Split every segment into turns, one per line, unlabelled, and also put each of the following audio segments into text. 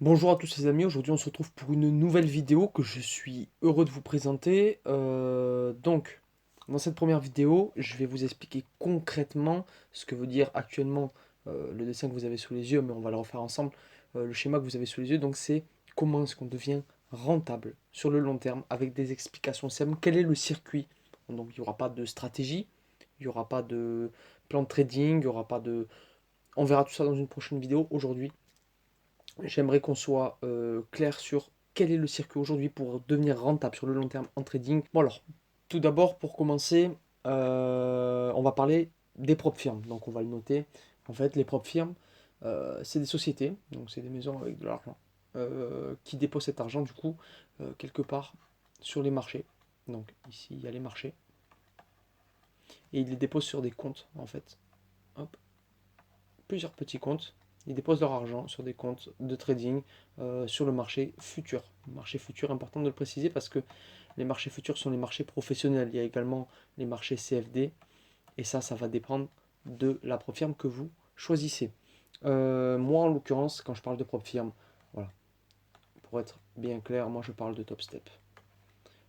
Bonjour à tous les amis, aujourd'hui on se retrouve pour une nouvelle vidéo que je suis heureux de vous présenter. Dans cette première vidéo, je vais vous expliquer concrètement ce que veut dire actuellement le dessin que vous avez sous les yeux, mais on va le refaire ensemble. Le schéma que vous avez sous les yeux, donc c'est comment est-ce qu'on devient rentable sur le long terme avec des explications simples. Quel est le circuit? Donc il n'y aura pas de stratégie, il n'y aura pas de plan de trading, il n'y aura pas de... On verra tout ça dans une prochaine vidéo. Aujourd'hui, j'aimerais qu'on soit clair sur quel est le circuit aujourd'hui pour devenir rentable sur le long terme en trading. Bon alors, tout d'abord pour commencer, on va parler des propres firmes. Donc on va le noter. En fait, les propres firmes, c'est des sociétés, donc c'est des maisons avec de l'argent, qui déposent cet argent du coup quelque part sur les marchés. Donc ici, il y a les marchés. Et ils les déposent sur des comptes en fait. Hop, plusieurs petits comptes. Ils déposent leur argent sur des comptes de trading sur le marché futur. Le marché futur, important de le préciser parce que les marchés futurs sont les marchés professionnels. Il y a également les marchés CFD et ça va dépendre de la propre firme que vous choisissez. Moi, en l'occurrence, quand je parle de propre firme, voilà, pour être bien clair, moi je parle de Top Step.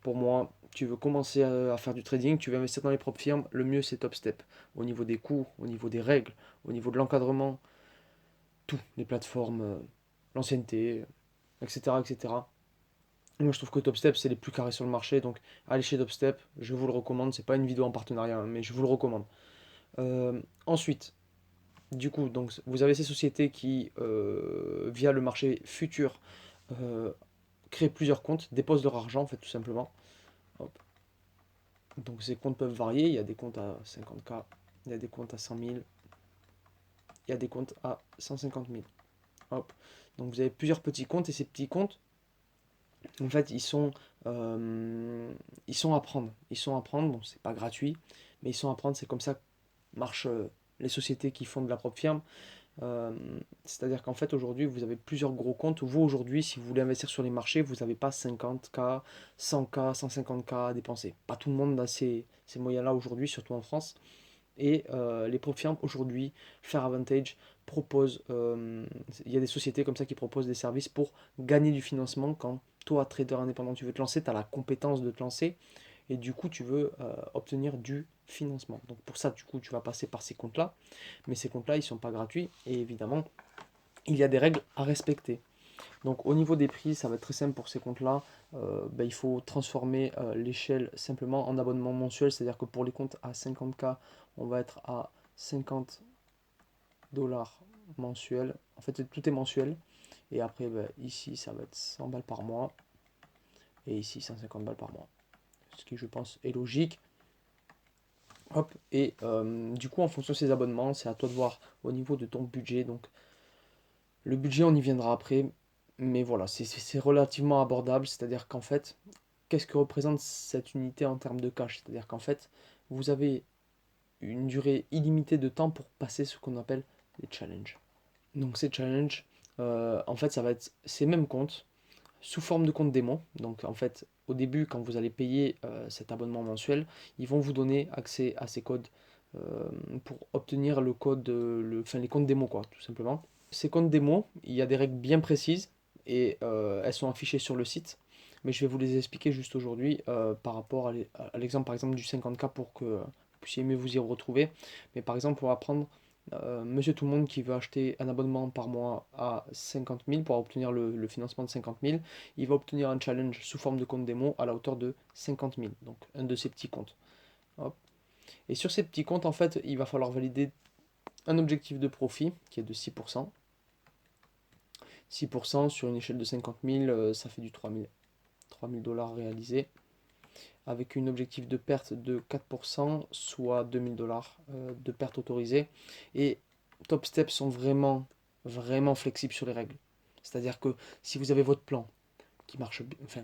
Pour moi, tu veux commencer à faire du trading, tu veux investir dans les propres firmes, le mieux c'est Top Step. Au niveau des coûts, au niveau des règles, au niveau de l'encadrement, tout, les plateformes, l'ancienneté, etc., etc. Moi, je trouve que Topstep, c'est les plus carrés sur le marché. Donc, allez chez Topstep, je vous le recommande. C'est pas une vidéo en partenariat, hein, mais je vous le recommande. Ensuite, du coup, donc, vous avez ces sociétés qui, via le marché futur, euh, créent plusieurs comptes, déposent leur argent, en fait, tout simplement. Hop. Donc, ces comptes peuvent varier. Il y a des comptes à 50K, il y a des comptes à 100 000, il y a des comptes à 150 000. Hop. Donc, vous avez plusieurs petits comptes et ces petits comptes, en fait, ils sont à prendre. Ils sont à prendre, bon, c'est pas gratuit, mais ils sont à prendre. C'est comme ça que marchent les sociétés qui font de la propre firme. Euh, C'est-à-dire qu'en fait, aujourd'hui, vous avez plusieurs gros comptes. Vous, aujourd'hui, si vous voulez investir sur les marchés, vous n'avez pas 50K, 100K, 150K à dépenser. Pas tout le monde a ces moyens-là aujourd'hui, surtout en France. Et les propres firmes aujourd'hui, Fair Advantage propose, il y a des sociétés comme ça qui proposent des services pour gagner du financement quand toi, trader indépendant, tu veux te lancer, tu as la compétence de te lancer et du coup tu veux obtenir du financement. Donc pour ça, du coup, tu vas passer par ces comptes-là, mais ces comptes-là, ils ne sont pas gratuits et évidemment, il y a des règles à respecter. Donc au niveau des prix, ça va être très simple pour ces comptes-là. Il faut transformer l'échelle simplement en abonnement mensuel, c'est-à-dire que pour les comptes à 50K, on va être à 50 $ mensuel. En fait, tout est mensuel. Et après, ici, ça va être 100 balles par mois. Et ici, 150 balles par mois. Ce qui, je pense, est logique. Hop. Et du coup, en fonction de ces abonnements, c'est à toi de voir au niveau de ton budget. Donc, le budget, on y viendra après. Mais voilà, c'est relativement abordable. C'est-à-dire qu'en fait, qu'est-ce que représente cette unité en termes de cash? C'est-à-dire qu'en fait, vous avez une durée illimitée de temps pour passer ce qu'on appelle les challenges. Donc ces challenges, en fait, ça va être ces mêmes comptes sous forme de compte démo. Donc en fait, au début, quand vous allez payer cet abonnement mensuel, ils vont vous donner accès à ces codes pour obtenir le code, enfin les comptes démo quoi, tout simplement. Ces comptes démo, il y a des règles bien précises et elles sont affichées sur le site. Mais je vais vous les expliquer juste aujourd'hui par rapport à l'exemple par exemple du 50K pour que vous puissiez mieux vous y retrouver. Mais par exemple, on va prendre Monsieur Tout le Monde qui veut acheter un abonnement par mois à 50 000 pour obtenir le financement de 50 000. Il va obtenir un challenge sous forme de compte démo à la hauteur de 50 000. Donc un de ces petits comptes. Hop. Et sur ces petits comptes, en fait, il va falloir valider un objectif de profit qui est de 6%. 6% sur une échelle de 50 000, ça fait du 3 000 $ réalisés. Avec un objectif de perte de 4%, soit 2 000 $ de perte autorisée. Et Top Steps sont vraiment, vraiment flexibles sur les règles. C'est-à-dire que si vous avez votre plan qui marche bien, enfin,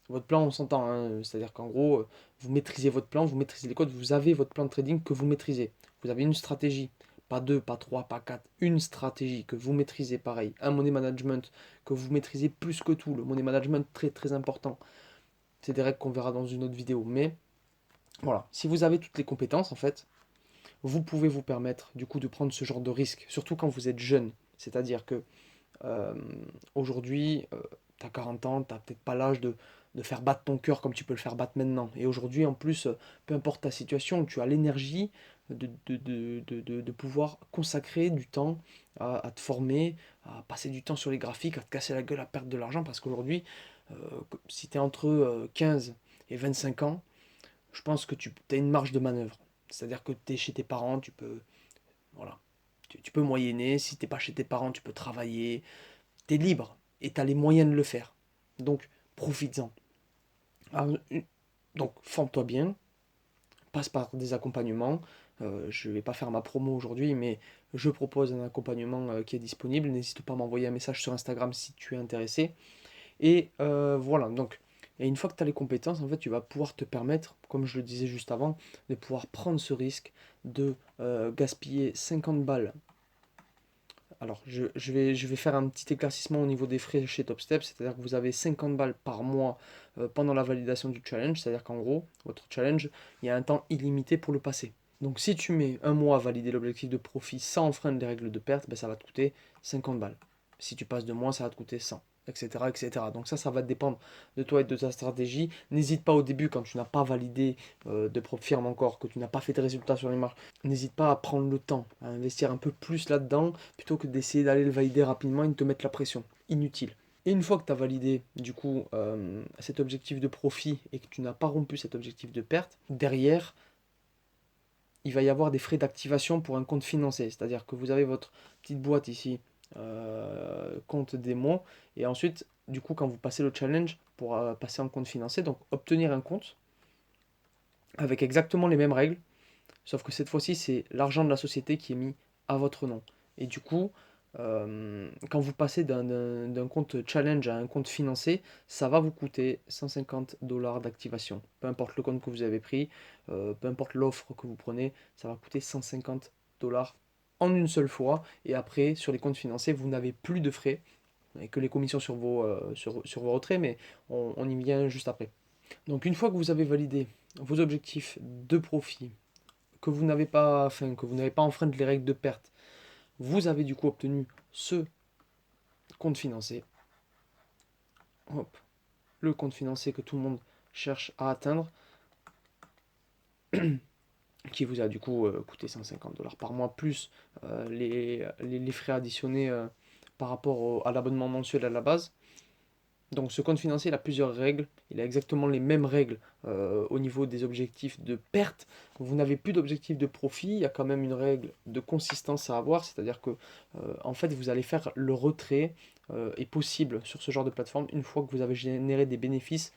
votre plan, on s'entend, hein, c'est-à-dire qu'en gros, vous maîtrisez votre plan, vous maîtrisez les codes, vous avez votre plan de trading que vous maîtrisez. Vous avez une stratégie, pas deux, pas trois, pas quatre, une stratégie que vous maîtrisez pareil. Un money management que vous maîtrisez plus que tout. Le money management, très très important. C'est des règles qu'on verra dans une autre vidéo. Mais voilà, si vous avez toutes les compétences, en fait, vous pouvez vous permettre du coup de prendre ce genre de risque, surtout quand vous êtes jeune. C'est-à-dire que Euh, Aujourd'hui, tu as 40 ans, tu n'as peut-être pas l'âge de faire battre ton cœur comme tu peux le faire battre maintenant. Et aujourd'hui, en plus, peu importe ta situation, tu as l'énergie de pouvoir consacrer du temps à te former, à passer du temps sur les graphiques, à te casser la gueule, à perdre de l'argent. Parce qu'aujourd'hui, euh, si tu es entre 15 et 25 ans, je pense que tu as une marge de manœuvre. C'est-à-dire que tu es chez tes parents, tu peux, voilà, tu peux moyenner. Si tu n'es pas chez tes parents, tu peux travailler. Tu es libre et tu as les moyens de le faire. Donc, profites-en. Alors, donc, forme-toi bien, passe par des accompagnements. Je ne vais pas faire ma promo aujourd'hui, mais je propose un accompagnement qui est disponible. N'hésite pas à m'envoyer un message sur Instagram si tu es intéressé. Et voilà, donc, et une fois que tu as les compétences, en fait, tu vas pouvoir te permettre, comme je le disais juste avant, de pouvoir prendre ce risque de gaspiller 50 balles. Alors, je vais faire un petit éclaircissement au niveau des frais chez TopStep, c'est-à-dire que vous avez 50 balles par mois pendant la validation du challenge, c'est-à-dire qu'en gros, votre challenge, il y a un temps illimité pour le passer. Donc, si tu mets un mois à valider l'objectif de profit sans enfreindre les règles de perte, ben, ça va te coûter 50 balles. Si tu passes 2 mois, ça va te coûter 100, etc., etc. Donc, ça va dépendre de toi et de ta stratégie. N'hésite pas au début, quand tu n'as pas validé de propre firme encore, que tu n'as pas fait de résultats sur les marches, n'hésite pas à prendre le temps, à investir un peu plus là-dedans, plutôt que d'essayer d'aller le valider rapidement et de te mettre la pression. Inutile. Et une fois que tu as validé du coup cet objectif de profit et que tu n'as pas rompu cet objectif de perte, derrière, il va y avoir des frais d'activation pour un compte financier. C'est-à-dire que vous avez votre petite boîte ici, compte démo, et ensuite, du coup, quand vous passez le challenge pour passer en compte financier, donc obtenir un compte avec exactement les mêmes règles, sauf que cette fois-ci, c'est l'argent de la société qui est mis à votre nom. Et du coup, quand vous passez d'un compte challenge à un compte financé, ça va vous coûter 150 dollars d'activation. Peu importe le compte que vous avez pris, peu importe l'offre que vous prenez, ça va coûter 150 dollars en une seule fois. Et après, sur les comptes financés, vous n'avez plus de frais et que les commissions sur vos retraits, mais on y vient juste après. Donc une fois que vous avez validé vos objectifs de profit, que vous n'avez pas enfreint les règles de perte, vous avez du coup obtenu ce compte financier. Hop, le compte financier que tout le monde cherche à atteindre, qui vous a du coup coûté 150 dollars par mois, plus les frais additionnés par rapport à l'abonnement mensuel à la base. Donc ce compte financier, il a plusieurs règles. Il a exactement les mêmes règles au niveau des objectifs de perte. Vous n'avez plus d'objectif de profit. Il y a quand même une règle de consistance à avoir. C'est-à-dire que en fait, vous allez faire le retrait est possible sur ce genre de plateforme une fois que vous avez généré des bénéfices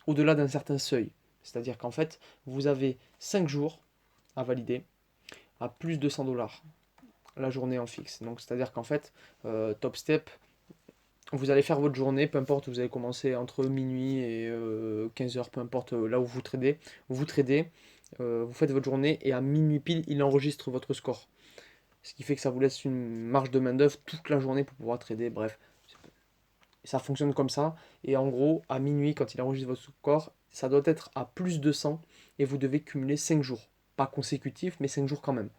au-delà d'un certain seuil. C'est-à-dire qu'en fait, vous avez 5 jours à valider à plus de 100 dollars la journée en fixe. Donc c'est-à-dire qu'en fait, Top Step, vous allez faire votre journée, peu importe, vous allez commencer entre minuit et 15 heures, peu importe là où vous tradez, vous faites votre journée et à minuit pile, il enregistre votre score. Ce qui fait que ça vous laisse une marge de main-d'œuvre toute la journée pour pouvoir trader. Bref, ça fonctionne comme ça. Et en gros, à minuit, quand il enregistre votre score, ça doit être à plus de 100 et vous devez cumuler 5 jours. Pas consécutifs, mais 5 jours quand même.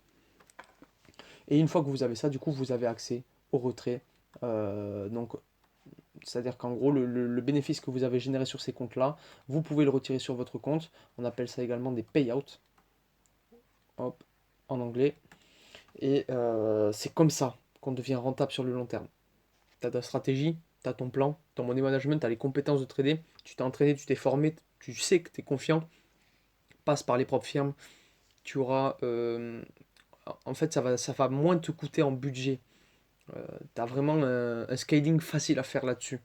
Et une fois que vous avez ça, du coup, vous avez accès au retrait. Donc c'est-à-dire qu'en gros, le bénéfice que vous avez généré sur ces comptes-là, vous pouvez le retirer sur votre compte. On appelle ça également des payouts, hop, en anglais. Et c'est comme ça qu'on devient rentable sur le long terme. Tu as ta stratégie, tu as ton plan, ton money management, tu as les compétences de trader, tu t'es entraîné, tu t'es formé, tu sais que tu es confiant, passe par les propres firmes, tu auras... en fait, ça va moins te coûter en budget. Tu as vraiment un scaling facile à faire là-dessus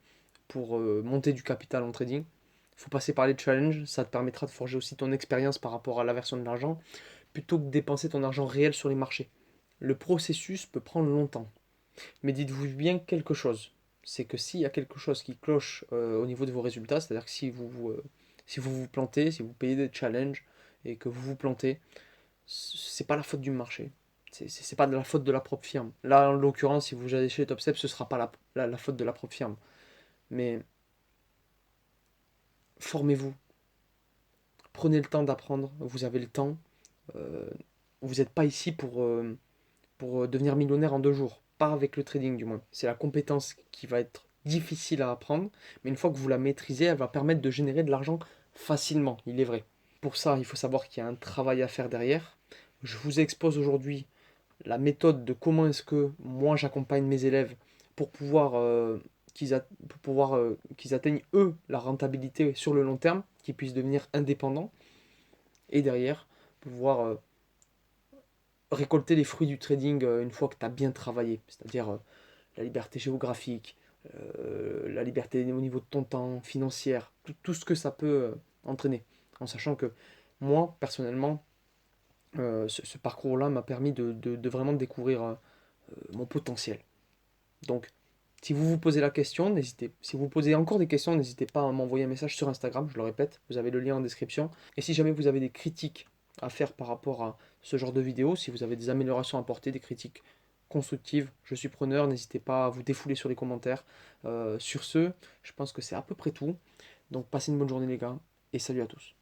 pour monter du capital en trading. Il faut passer par les challenges, ça te permettra de forger aussi ton expérience par rapport à l'aversion de l'argent, plutôt que de dépenser ton argent réel sur les marchés. Le processus peut prendre longtemps, mais dites-vous bien quelque chose, c'est que s'il y a quelque chose qui cloche au niveau de vos résultats, c'est-à-dire que si vous plantez, si vous payez des challenges et que vous vous plantez, c'est pas la faute du marché. C'est pas de la faute de la propre firme. Là, en l'occurrence, si vous allez chez TopStep, ce sera pas la faute de la propre firme. Mais formez-vous, prenez le temps d'apprendre, vous avez le temps. euh, vous n'êtes pas ici pour devenir millionnaire en 2 jours. pas avec le trading du moins. C'est la compétence qui va être difficile à apprendre, mais une fois que vous la maîtrisez, elle va permettre de générer de l'argent facilement, il est vrai. Pour ça, il faut savoir qu'il y a un travail à faire derrière. Je vous expose aujourd'hui la méthode de comment est-ce que moi j'accompagne mes élèves pour pouvoir qu'ils atteignent eux la rentabilité sur le long terme, qu'ils puissent devenir indépendants et derrière pouvoir récolter les fruits du trading une fois que tu as bien travaillé, c'est-à-dire la liberté géographique, la liberté au niveau de ton temps, financière, tout ce que ça peut entraîner. En sachant que moi, personnellement, ce parcours-là m'a permis de vraiment découvrir mon potentiel. Donc, si vous vous posez la question, si vous posez encore des questions, n'hésitez pas à m'envoyer un message sur Instagram, je le répète, vous avez le lien en description. Et si jamais vous avez des critiques à faire par rapport à ce genre de vidéo, si vous avez des améliorations à apporter, des critiques constructives, je suis preneur, n'hésitez pas à vous défouler sur les commentaires. Sur ce, je pense que c'est à peu près tout. Donc passez une bonne journée les gars, et salut à tous.